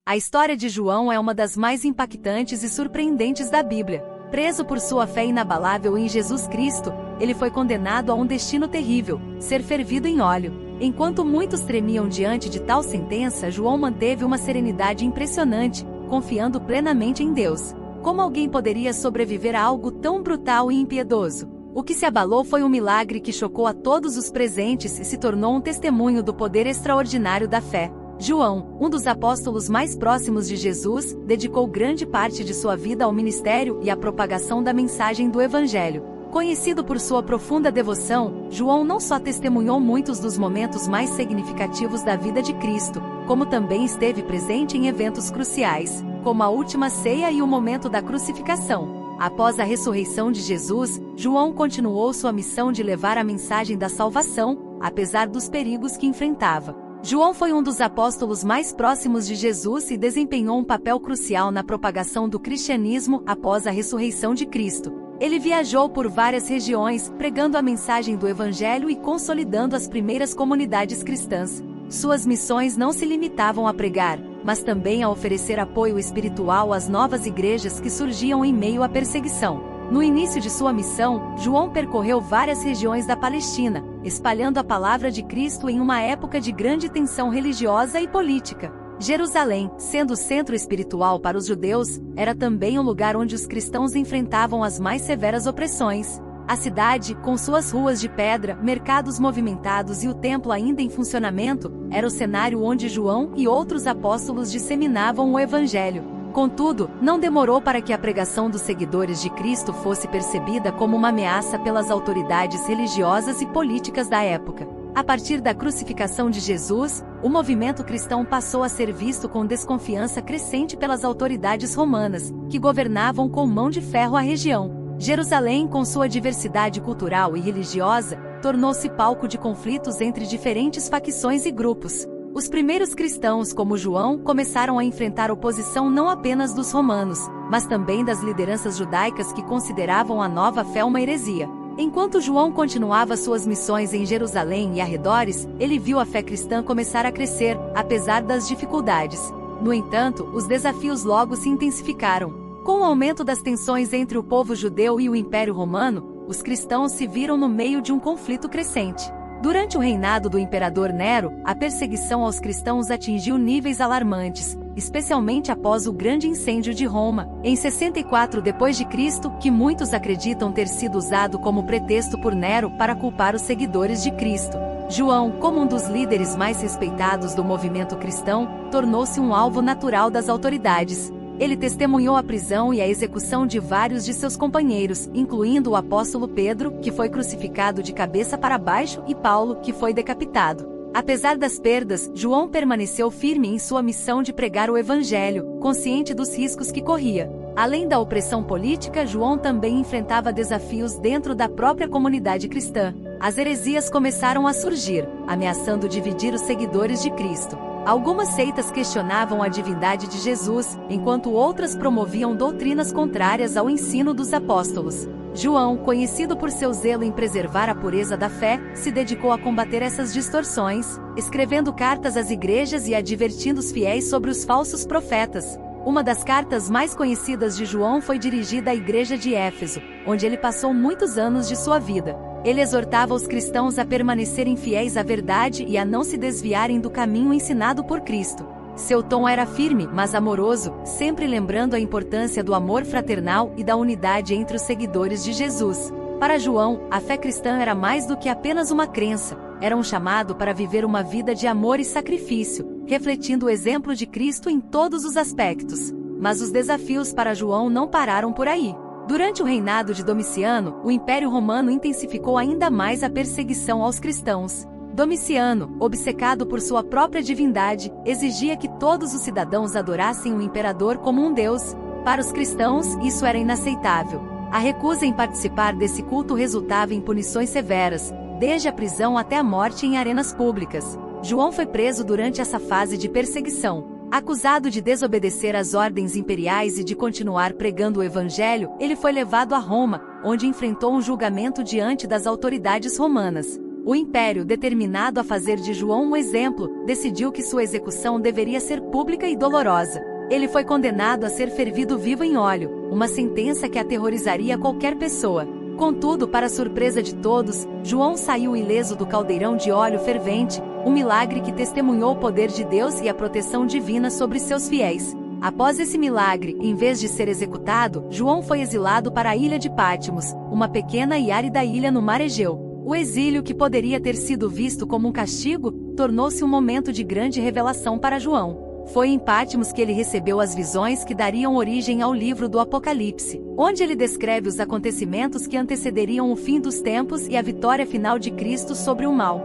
A história de João é uma das mais impactantes e surpreendentes da Bíblia. Preso por sua fé inabalável em Jesus Cristo, ele foi condenado a um destino terrível, ser fervido em óleo. Enquanto muitos tremiam diante de tal sentença, João manteve uma serenidade impressionante, confiando plenamente em Deus. Como alguém poderia sobreviver a algo tão brutal e impiedoso? O que se abalou foi um milagre que chocou a todos os presentes e se tornou um testemunho do poder extraordinário da fé. João, um dos apóstolos mais próximos de Jesus, dedicou grande parte de sua vida ao ministério e à propagação da mensagem do Evangelho. Conhecido por sua profunda devoção, João não só testemunhou muitos dos momentos mais significativos da vida de Cristo, como também esteve presente em eventos cruciais, como a última ceia e o momento da crucificação. Após a ressurreição de Jesus, João continuou sua missão de levar a mensagem da salvação, apesar dos perigos que enfrentava. João foi um dos apóstolos mais próximos de Jesus e desempenhou um papel crucial na propagação do cristianismo após a ressurreição de Cristo. Ele viajou por várias regiões, pregando a mensagem do Evangelho e consolidando as primeiras comunidades cristãs. Suas missões não se limitavam a pregar, mas também a oferecer apoio espiritual às novas igrejas que surgiam em meio à perseguição. No início de sua missão, João percorreu várias regiões da Palestina, espalhando a palavra de Cristo em uma época de grande tensão religiosa e política. Jerusalém, sendo o centro espiritual para os judeus, era também o lugar onde os cristãos enfrentavam as mais severas opressões. A cidade, com suas ruas de pedra, mercados movimentados e o templo ainda em funcionamento, era o cenário onde João e outros apóstolos disseminavam o Evangelho. Contudo, não demorou para que a pregação dos seguidores de Cristo fosse percebida como uma ameaça pelas autoridades religiosas e políticas da época. A partir da crucificação de Jesus, o movimento cristão passou a ser visto com desconfiança crescente pelas autoridades romanas, que governavam com mão de ferro a região. Jerusalém, com sua diversidade cultural e religiosa, tornou-se palco de conflitos entre diferentes facções e grupos. Os primeiros cristãos, como João, começaram a enfrentar oposição não apenas dos romanos, mas também das lideranças judaicas que consideravam a nova fé uma heresia. Enquanto João continuava suas missões em Jerusalém e arredores, ele viu a fé cristã começar a crescer, apesar das dificuldades. No entanto, os desafios logo se intensificaram. Com o aumento das tensões entre o povo judeu e o Império Romano, os cristãos se viram no meio de um conflito crescente. Durante o reinado do imperador Nero, a perseguição aos cristãos atingiu níveis alarmantes, especialmente após o grande incêndio de Roma, em 64 d.C., que muitos acreditam ter sido usado como pretexto por Nero para culpar os seguidores de Cristo. João, como um dos líderes mais respeitados do movimento cristão, tornou-se um alvo natural das autoridades. Ele testemunhou a prisão e a execução de vários de seus companheiros, incluindo o apóstolo Pedro, que foi crucificado de cabeça para baixo, e Paulo, que foi decapitado. Apesar das perdas, João permaneceu firme em sua missão de pregar o Evangelho, consciente dos riscos que corria. Além da opressão política, João também enfrentava desafios dentro da própria comunidade cristã. As heresias começaram a surgir, ameaçando dividir os seguidores de Cristo. Algumas seitas questionavam a divindade de Jesus, enquanto outras promoviam doutrinas contrárias ao ensino dos apóstolos. João, conhecido por seu zelo em preservar a pureza da fé, se dedicou a combater essas distorções, escrevendo cartas às igrejas e advertindo os fiéis sobre os falsos profetas. Uma das cartas mais conhecidas de João foi dirigida à igreja de Éfeso, onde ele passou muitos anos de sua vida. Ele exortava os cristãos a permanecerem fiéis à verdade e a não se desviarem do caminho ensinado por Cristo. Seu tom era firme, mas amoroso, sempre lembrando a importância do amor fraternal e da unidade entre os seguidores de Jesus. Para João, a fé cristã era mais do que apenas uma crença, era um chamado para viver uma vida de amor e sacrifício, refletindo o exemplo de Cristo em todos os aspectos. Mas os desafios para João não pararam por aí. Durante o reinado de Domiciano, o Império Romano intensificou ainda mais a perseguição aos cristãos. Domiciano, obcecado por sua própria divindade, exigia que todos os cidadãos adorassem o imperador como um deus. Para os cristãos, isso era inaceitável. A recusa em participar desse culto resultava em punições severas, desde a prisão até a morte em arenas públicas. João foi preso durante essa fase de perseguição. Acusado de desobedecer às ordens imperiais e de continuar pregando o Evangelho, ele foi levado a Roma, onde enfrentou um julgamento diante das autoridades romanas. O império, determinado a fazer de João um exemplo, decidiu que sua execução deveria ser pública e dolorosa. Ele foi condenado a ser fervido vivo em óleo, uma sentença que aterrorizaria qualquer pessoa. Contudo, para surpresa de todos, João saiu ileso do caldeirão de óleo fervente, um milagre que testemunhou o poder de Deus e a proteção divina sobre seus fiéis. Após esse milagre, em vez de ser executado, João foi exilado para a ilha de Patmos, uma pequena e árida ilha no mar Egeu. O exílio, que poderia ter sido visto como um castigo, tornou-se um momento de grande revelação para João. Foi em Patmos que ele recebeu as visões que dariam origem ao livro do Apocalipse, onde ele descreve os acontecimentos que antecederiam o fim dos tempos e a vitória final de Cristo sobre o mal.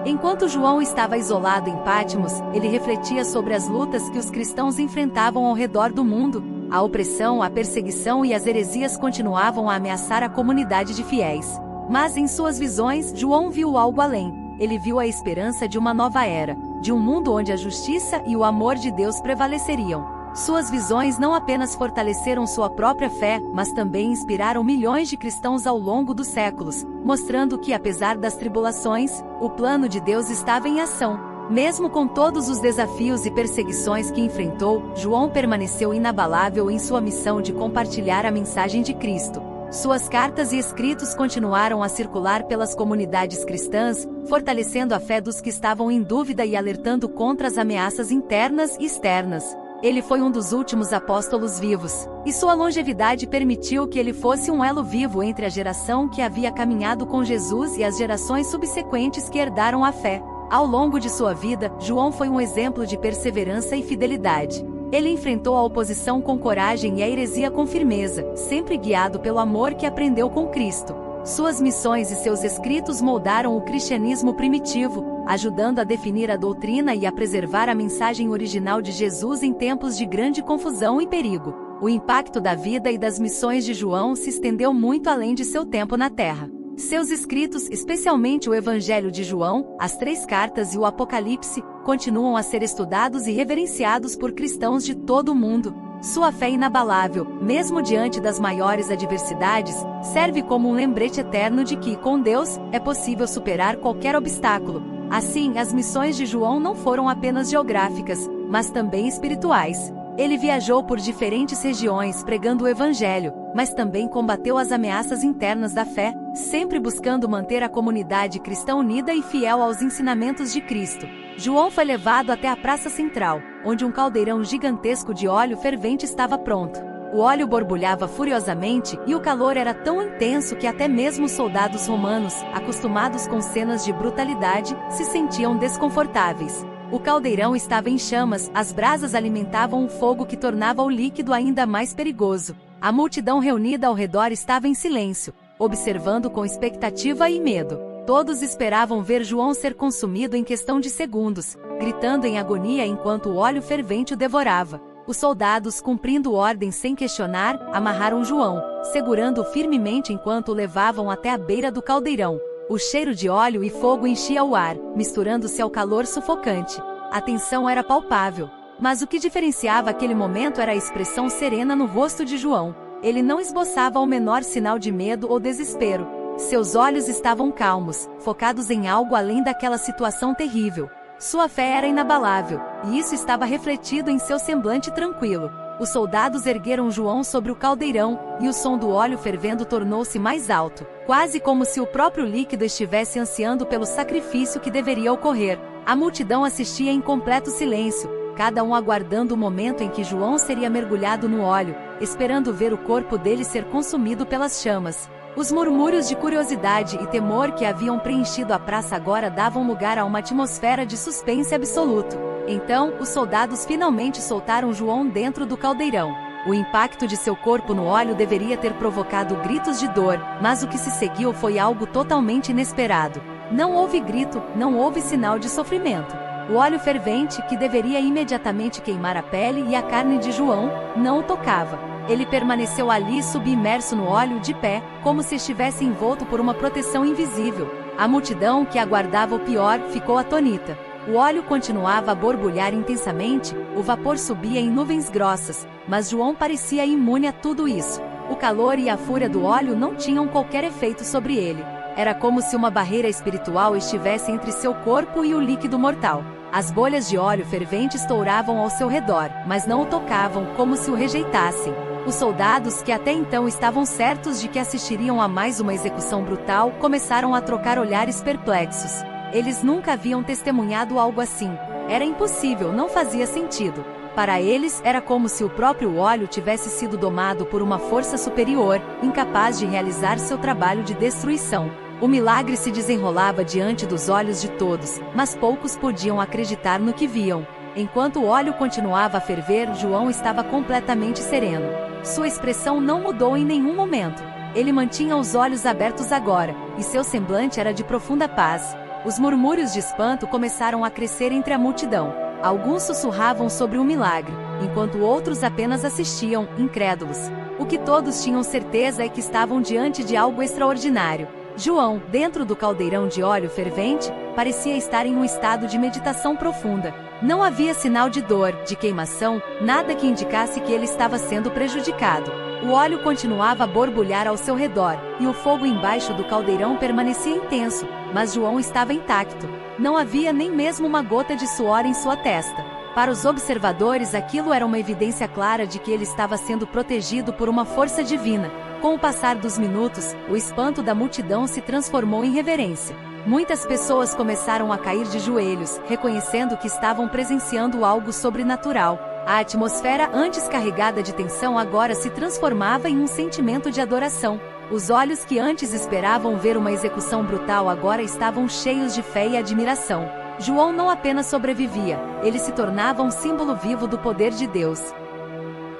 Enquanto João estava isolado em Patmos, ele refletia sobre as lutas que os cristãos enfrentavam ao redor do mundo. A opressão, a perseguição e as heresias continuavam a ameaçar a comunidade de fiéis. Mas em suas visões, João viu algo além. Ele viu a esperança de uma nova era, de um mundo onde a justiça e o amor de Deus prevaleceriam. Suas visões não apenas fortaleceram sua própria fé, mas também inspiraram milhões de cristãos ao longo dos séculos, mostrando que, apesar das tribulações, o plano de Deus estava em ação. Mesmo com todos os desafios e perseguições que enfrentou, João permaneceu inabalável em sua missão de compartilhar a mensagem de Cristo. Suas cartas e escritos continuaram a circular pelas comunidades cristãs, fortalecendo a fé dos que estavam em dúvida e alertando contra as ameaças internas e externas. Ele foi um dos últimos apóstolos vivos, e sua longevidade permitiu que ele fosse um elo vivo entre a geração que havia caminhado com Jesus e as gerações subsequentes que herdaram a fé. Ao longo de sua vida, João foi um exemplo de perseverança e fidelidade. Ele enfrentou a oposição com coragem e a heresia com firmeza, sempre guiado pelo amor que aprendeu com Cristo. Suas missões e seus escritos moldaram o cristianismo primitivo, ajudando a definir a doutrina e a preservar a mensagem original de Jesus em tempos de grande confusão e perigo. O impacto da vida e das missões de João se estendeu muito além de seu tempo na Terra. Seus escritos, especialmente o Evangelho de João, as 3 cartas e o Apocalipse, continuam a ser estudados e reverenciados por cristãos de todo o mundo. Sua fé inabalável, mesmo diante das maiores adversidades, serve como um lembrete eterno de que, com Deus, é possível superar qualquer obstáculo. Assim, as missões de João não foram apenas geográficas, mas também espirituais. Ele viajou por diferentes regiões pregando o Evangelho, mas também combateu as ameaças internas da fé, sempre buscando manter a comunidade cristã unida e fiel aos ensinamentos de Cristo. João foi levado até a praça central, onde um caldeirão gigantesco de óleo fervente estava pronto. O óleo borbulhava furiosamente e o calor era tão intenso que até mesmo os soldados romanos, acostumados com cenas de brutalidade, se sentiam desconfortáveis. O caldeirão estava em chamas, as brasas alimentavam um fogo que tornava o líquido ainda mais perigoso. A multidão reunida ao redor estava em silêncio, observando com expectativa e medo. Todos esperavam ver João ser consumido em questão de segundos, gritando em agonia enquanto o óleo fervente o devorava. Os soldados, cumprindo ordens sem questionar, amarraram João, segurando-o firmemente enquanto o levavam até a beira do caldeirão. O cheiro de óleo e fogo enchia o ar, misturando-se ao calor sufocante. A tensão era palpável. Mas o que diferenciava aquele momento era a expressão serena no rosto de João. Ele não esboçava o menor sinal de medo ou desespero. Seus olhos estavam calmos, focados em algo além daquela situação terrível. Sua fé era inabalável, e isso estava refletido em seu semblante tranquilo. Os soldados ergueram João sobre o caldeirão, e o som do óleo fervendo tornou-se mais alto, quase como se o próprio líquido estivesse ansiando pelo sacrifício que deveria ocorrer. A multidão assistia em completo silêncio, cada um aguardando o momento em que João seria mergulhado no óleo, esperando ver o corpo dele ser consumido pelas chamas. Os murmúrios de curiosidade e temor que haviam preenchido a praça agora davam lugar a uma atmosfera de suspense absoluto. Então, os soldados finalmente soltaram João dentro do caldeirão. O impacto de seu corpo no óleo deveria ter provocado gritos de dor, mas o que se seguiu foi algo totalmente inesperado. Não houve grito, não houve sinal de sofrimento. O óleo fervente, que deveria imediatamente queimar a pele e a carne de João, não o tocava. Ele permaneceu ali submerso no óleo de pé, como se estivesse envolto por uma proteção invisível. A multidão, que aguardava o pior, ficou atônita. O óleo continuava a borbulhar intensamente, o vapor subia em nuvens grossas, mas João parecia imune a tudo isso. O calor e a fúria do óleo não tinham qualquer efeito sobre ele. Era como se uma barreira espiritual estivesse entre seu corpo e o líquido mortal. As bolhas de óleo fervente estouravam ao seu redor, mas não o tocavam, como se o rejeitassem. Os soldados, que até então estavam certos de que assistiriam a mais uma execução brutal, começaram a trocar olhares perplexos. Eles nunca haviam testemunhado algo assim. Era impossível, não fazia sentido. Para eles, era como se o próprio óleo tivesse sido domado por uma força superior, incapaz de realizar seu trabalho de destruição. O milagre se desenrolava diante dos olhos de todos, mas poucos podiam acreditar no que viam. Enquanto o óleo continuava a ferver, João estava completamente sereno. Sua expressão não mudou em nenhum momento. Ele mantinha os olhos abertos agora, e seu semblante era de profunda paz. Os murmúrios de espanto começaram a crescer entre a multidão. Alguns sussurravam sobre o milagre, enquanto outros apenas assistiam, incrédulos. O que todos tinham certeza é que estavam diante de algo extraordinário. João, dentro do caldeirão de óleo fervente, parecia estar em um estado de meditação profunda. Não havia sinal de dor, de queimação, nada que indicasse que ele estava sendo prejudicado. O óleo continuava a borbulhar ao seu redor, e o fogo embaixo do caldeirão permanecia intenso, mas João estava intacto. Não havia nem mesmo uma gota de suor em sua testa. Para os observadores, aquilo era uma evidência clara de que ele estava sendo protegido por uma força divina. Com o passar dos minutos, o espanto da multidão se transformou em reverência. Muitas pessoas começaram a cair de joelhos, reconhecendo que estavam presenciando algo sobrenatural. A atmosfera antes carregada de tensão agora se transformava em um sentimento de adoração. Os olhos que antes esperavam ver uma execução brutal agora estavam cheios de fé e admiração. João não apenas sobrevivia, ele se tornava um símbolo vivo do poder de Deus.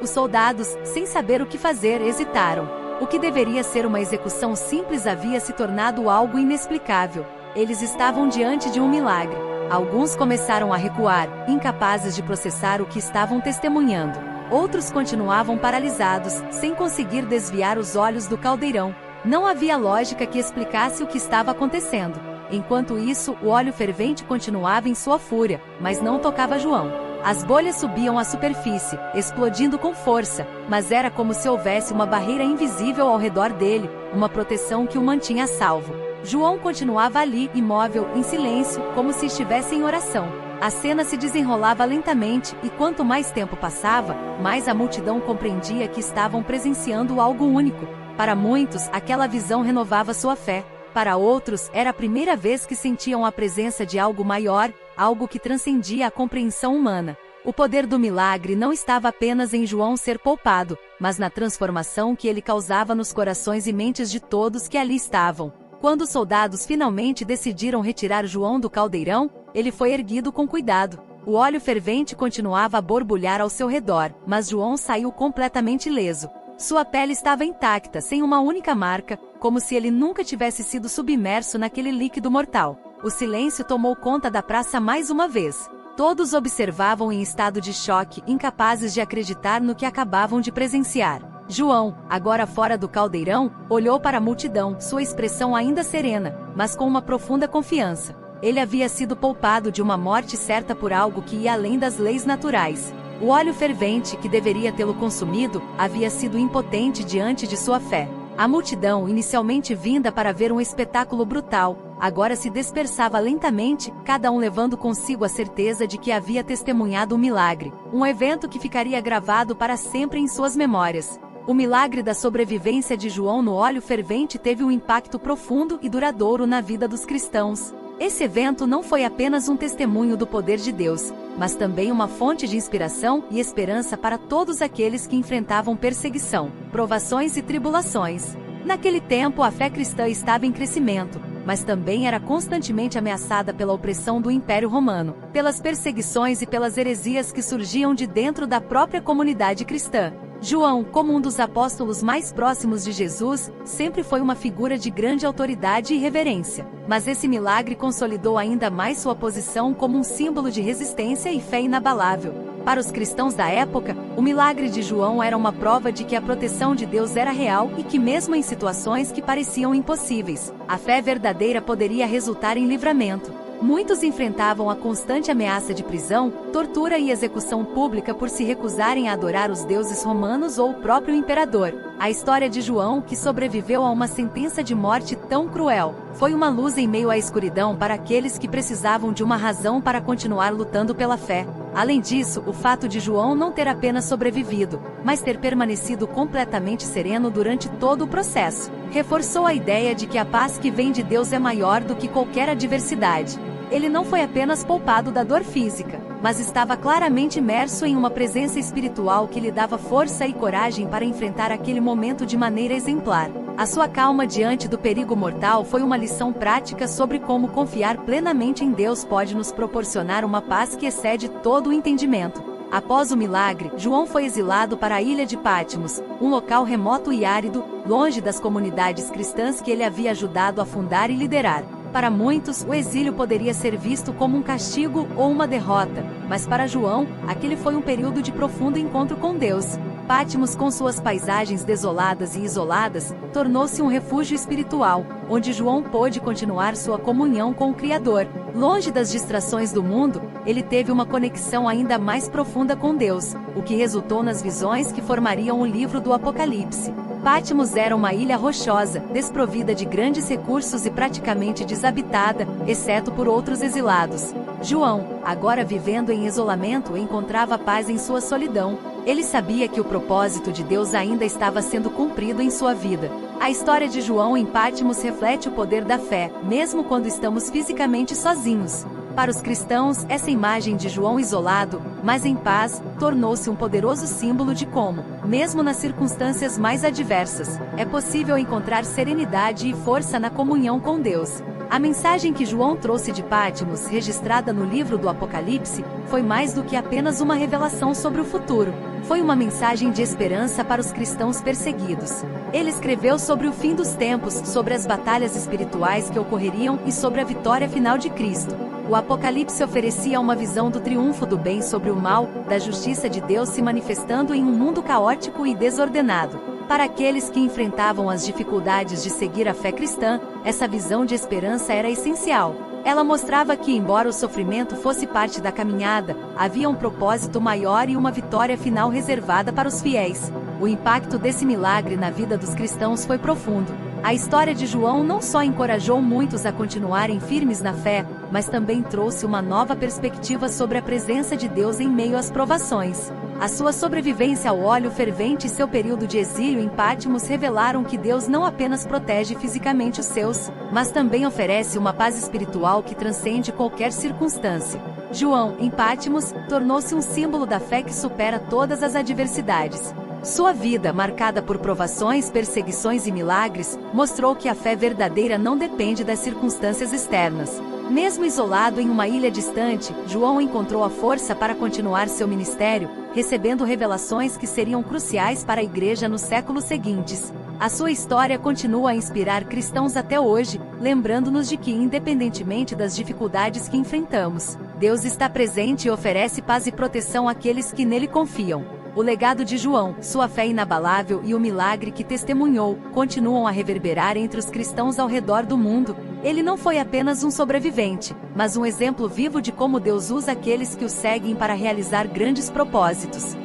Os soldados, sem saber o que fazer, hesitaram. O que deveria ser uma execução simples havia se tornado algo inexplicável. Eles estavam diante de um milagre. Alguns começaram a recuar, incapazes de processar o que estavam testemunhando. Outros continuavam paralisados, sem conseguir desviar os olhos do caldeirão. Não havia lógica que explicasse o que estava acontecendo. Enquanto isso, o óleo fervente continuava em sua fúria, mas não tocava João. As bolhas subiam à superfície, explodindo com força, mas era como se houvesse uma barreira invisível ao redor dele, uma proteção que o mantinha a salvo. João continuava ali, imóvel, em silêncio, como se estivesse em oração. A cena se desenrolava lentamente, e quanto mais tempo passava, mais a multidão compreendia que estavam presenciando algo único. Para muitos, aquela visão renovava sua fé. Para outros, era a primeira vez que sentiam a presença de algo maior, algo que transcendia a compreensão humana. O poder do milagre não estava apenas em João ser poupado, mas na transformação que ele causava nos corações e mentes de todos que ali estavam. Quando os soldados finalmente decidiram retirar João do caldeirão, ele foi erguido com cuidado. O óleo fervente continuava a borbulhar ao seu redor, mas João saiu completamente ileso. Sua pele estava intacta, sem uma única marca, como se ele nunca tivesse sido submerso naquele líquido mortal. O silêncio tomou conta da praça mais uma vez. Todos observavam em estado de choque, incapazes de acreditar no que acabavam de presenciar. João, agora fora do caldeirão, olhou para a multidão, sua expressão ainda serena, mas com uma profunda confiança. Ele havia sido poupado de uma morte certa por algo que ia além das leis naturais. O óleo fervente, que deveria tê-lo consumido, havia sido impotente diante de sua fé. A multidão, inicialmente vinda para ver um espetáculo brutal, agora se dispersava lentamente, cada um levando consigo a certeza de que havia testemunhado um milagre, um evento que ficaria gravado para sempre em suas memórias. O milagre da sobrevivência de João no óleo fervente teve um impacto profundo e duradouro na vida dos cristãos. Esse evento não foi apenas um testemunho do poder de Deus, mas também uma fonte de inspiração e esperança para todos aqueles que enfrentavam perseguição, provações e tribulações. Naquele tempo, a fé cristã estava em crescimento, mas também era constantemente ameaçada pela opressão do Império Romano, pelas perseguições e pelas heresias que surgiam de dentro da própria comunidade cristã. João, como um dos apóstolos mais próximos de Jesus, sempre foi uma figura de grande autoridade e reverência. Mas esse milagre consolidou ainda mais sua posição como um símbolo de resistência e fé inabalável. Para os cristãos da época, o milagre de João era uma prova de que a proteção de Deus era real e que mesmo em situações que pareciam impossíveis, a fé verdadeira poderia resultar em livramento. Muitos enfrentavam a constante ameaça de prisão, tortura e execução pública por se recusarem a adorar os deuses romanos ou o próprio imperador. A história de João, que sobreviveu a uma sentença de morte tão cruel, foi uma luz em meio à escuridão para aqueles que precisavam de uma razão para continuar lutando pela fé. Além disso, o fato de João não ter apenas sobrevivido, mas ter permanecido completamente sereno durante todo o processo, reforçou a ideia de que a paz que vem de Deus é maior do que qualquer adversidade. Ele não foi apenas poupado da dor física, mas estava claramente imerso em uma presença espiritual que lhe dava força e coragem para enfrentar aquele momento de maneira exemplar. A sua calma diante do perigo mortal foi uma lição prática sobre como confiar plenamente em Deus pode nos proporcionar uma paz que excede todo o entendimento. Após o milagre, João foi exilado para a ilha de Patmos, um local remoto e árido, longe das comunidades cristãs que ele havia ajudado a fundar e liderar. Para muitos, o exílio poderia ser visto como um castigo ou uma derrota, mas para João, aquele foi um período de profundo encontro com Deus. Patmos, com suas paisagens desoladas e isoladas, tornou-se um refúgio espiritual, onde João pôde continuar sua comunhão com o Criador. Longe das distrações do mundo, ele teve uma conexão ainda mais profunda com Deus, o que resultou nas visões que formariam o livro do Apocalipse. Patmos era uma ilha rochosa, desprovida de grandes recursos e praticamente desabitada, exceto por outros exilados. João, agora vivendo em isolamento, encontrava paz em sua solidão. Ele sabia que o propósito de Deus ainda estava sendo cumprido em sua vida. A história de João em Patmos reflete o poder da fé, mesmo quando estamos fisicamente sozinhos. Para os cristãos, essa imagem de João isolado, mas em paz, tornou-se um poderoso símbolo de como, mesmo nas circunstâncias mais adversas, é possível encontrar serenidade e força na comunhão com Deus. A mensagem que João trouxe de Patmos, registrada no livro do Apocalipse, foi mais do que apenas uma revelação sobre o futuro. Foi uma mensagem de esperança para os cristãos perseguidos. Ele escreveu sobre o fim dos tempos, sobre as batalhas espirituais que ocorreriam e sobre a vitória final de Cristo. O Apocalipse oferecia uma visão do triunfo do bem sobre o mal, da justiça de Deus se manifestando em um mundo caótico e desordenado. Para aqueles que enfrentavam as dificuldades de seguir a fé cristã, essa visão de esperança era essencial. Ela mostrava que, embora o sofrimento fosse parte da caminhada, havia um propósito maior e uma vitória final reservada para os fiéis. O impacto desse milagre na vida dos cristãos foi profundo. A história de João não só encorajou muitos a continuarem firmes na fé, mas também trouxe uma nova perspectiva sobre a presença de Deus em meio às provações. A sua sobrevivência ao óleo fervente e seu período de exílio em Patmos revelaram que Deus não apenas protege fisicamente os seus, mas também oferece uma paz espiritual que transcende qualquer circunstância. João, em Patmos, tornou-se um símbolo da fé que supera todas as adversidades. Sua vida, marcada por provações, perseguições e milagres, mostrou que a fé verdadeira não depende das circunstâncias externas. Mesmo isolado em uma ilha distante, João encontrou a força para continuar seu ministério, recebendo revelações que seriam cruciais para a igreja nos séculos seguintes. A sua história continua a inspirar cristãos até hoje, lembrando-nos de que, independentemente das dificuldades que enfrentamos, Deus está presente e oferece paz e proteção àqueles que nele confiam. O legado de João, sua fé inabalável e o milagre que testemunhou, continuam a reverberar entre os cristãos ao redor do mundo. Ele não foi apenas um sobrevivente, mas um exemplo vivo de como Deus usa aqueles que o seguem para realizar grandes propósitos.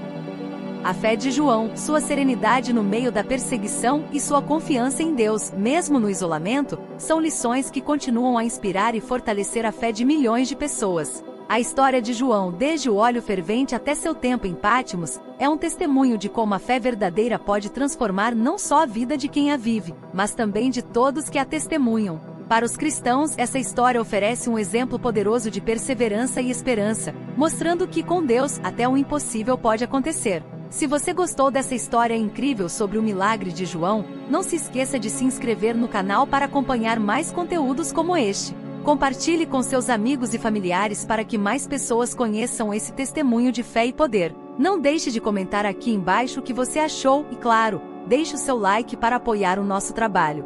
A fé de João, sua serenidade no meio da perseguição e sua confiança em Deus, mesmo no isolamento, são lições que continuam a inspirar e fortalecer a fé de milhões de pessoas. A história de João, desde o óleo fervente até seu tempo em Patmos, é um testemunho de como a fé verdadeira pode transformar não só a vida de quem a vive, mas também de todos que a testemunham. Para os cristãos, essa história oferece um exemplo poderoso de perseverança e esperança, mostrando que com Deus, até o impossível pode acontecer. Se você gostou dessa história incrível sobre o milagre de João, não se esqueça de se inscrever no canal para acompanhar mais conteúdos como este. Compartilhe com seus amigos e familiares para que mais pessoas conheçam esse testemunho de fé e poder. Não deixe de comentar aqui embaixo o que você achou e, claro, deixe o seu like para apoiar o nosso trabalho.